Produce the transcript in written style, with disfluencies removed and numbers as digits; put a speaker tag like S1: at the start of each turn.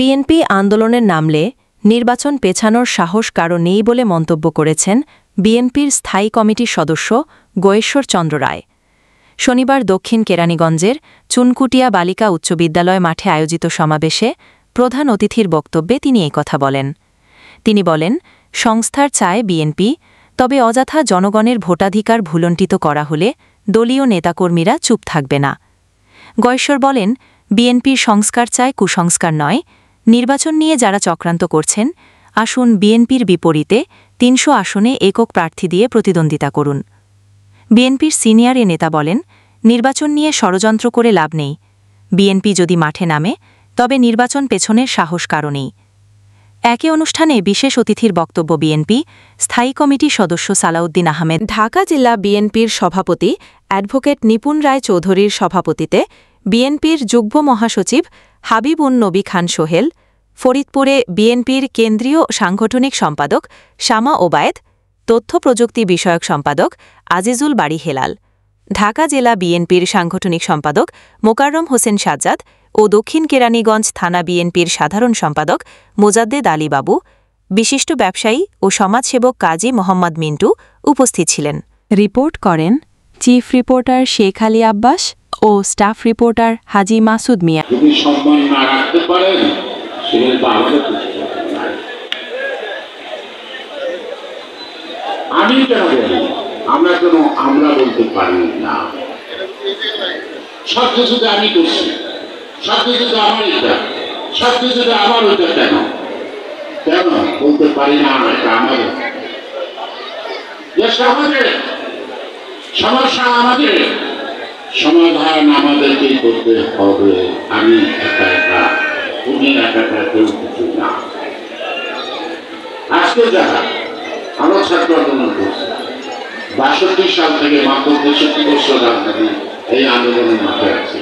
S1: BNP আন্দোলনের নামলে নির্বাচন পেছানোর সাহস কারো নেই বলে মন্তব্য করেছেন বিএনপির স্থায়ী কমিটির সদস্য গয়েশ্বর চন্দ্র রায়। শনিবার দক্ষিণ কেরানীগঞ্জের চুনকুটিয়া বালিকা উচ্চ বিদ্যালয় মাঠে আয়োজিত সমাবেশে প্রধান অতিথির বক্তব্যে তিনি এই কথা বলেন। তিনি বলেন, সংস্থার চায় বিএনপি, তবে অযথা জনগণের ভোটাধিকার ভুলণ্ঠিত করা হলে দলীয় নেতাকর্মীরা চুপ থাকবে না। গয়েশ্বর বলেন, বিএনপির সংস্কার চায়, কুসংস্কার নয়। নির্বাচন নিয়ে যারা চক্রান্ত করছেন, আসুন বিএনপির বিপরীতে ৩০০ আসনে একক প্রার্থী দিয়ে প্রতিদ্বন্দ্বিতা করুন। বিএনপির সিনিয়র এ নেতা বলেন, নির্বাচন নিয়ে ষড়যন্ত্র করে লাভ নেই। বিএনপি যদি মাঠে নামে, তবে নির্বাচন পেছনের সাহস কারণেই। একই অনুষ্ঠানে বিশেষ অতিথির বক্তব্য বিএনপি স্থায়ী কমিটির সদস্য সালাউদ্দিন আহমেদ, ঢাকা জেলা বিএনপির সভাপতি অ্যাডভোকেট নিপুণ রায় চৌধুরীর সভাপতিতে বিএনপির যুগ্ম মহাসচিব হাবিব উন নবী খান সোহেল, ফরিদপুরে বিএনপির কেন্দ্রীয় সাংগঠনিক সম্পাদক শামা ওবায়েদ, তথ্য প্রযুক্তি বিষয়ক সম্পাদক আজিজুল বাড়ি হেলাল, ঢাকা জেলা বিএনপির সাংগঠনিক সম্পাদক মোকাররম হোসেন সাজ্জাদ ও দক্ষিণ কেরানীগঞ্জ থানা বিএনপির সাধারণ সম্পাদক মোজাদ্দেদ আলী বাবু, বিশিষ্ট ব্যবসায়ী ও সমাজসেবক কাজী মোহাম্মদ মিন্টু উপস্থিত ছিলেন। রিপোর্ট করেন চিফ রিপোর্টার শেখ আলী আব্বাস ও স্টাফ রিপোর্টার হাজি মাসুদ মিয়া।
S2: যদি সম্মান না রাখতে পারেন, আমি কেন বলি, আমরা বলতে পারি না। সব কিছুতে আমি করছি, সব কিছুতে আমার এটা, সব কিছুতে আমার ওইটা, কেন কেন বলতে পারি না? এটা আমাদের আমাদের সমস্যা, আমাদের সমাধান আমাদেরকেই করতে হবে। আমি একা একা, তুমি একা একা, কেউ কিছু না। আজকে যারা আমরা ছাত্র আন্দোলন করছি, ৬২ সাল থেকে মাত্র ৬৩ বছর রাজনীতি এই আন্দোলনের মাথায় আছে।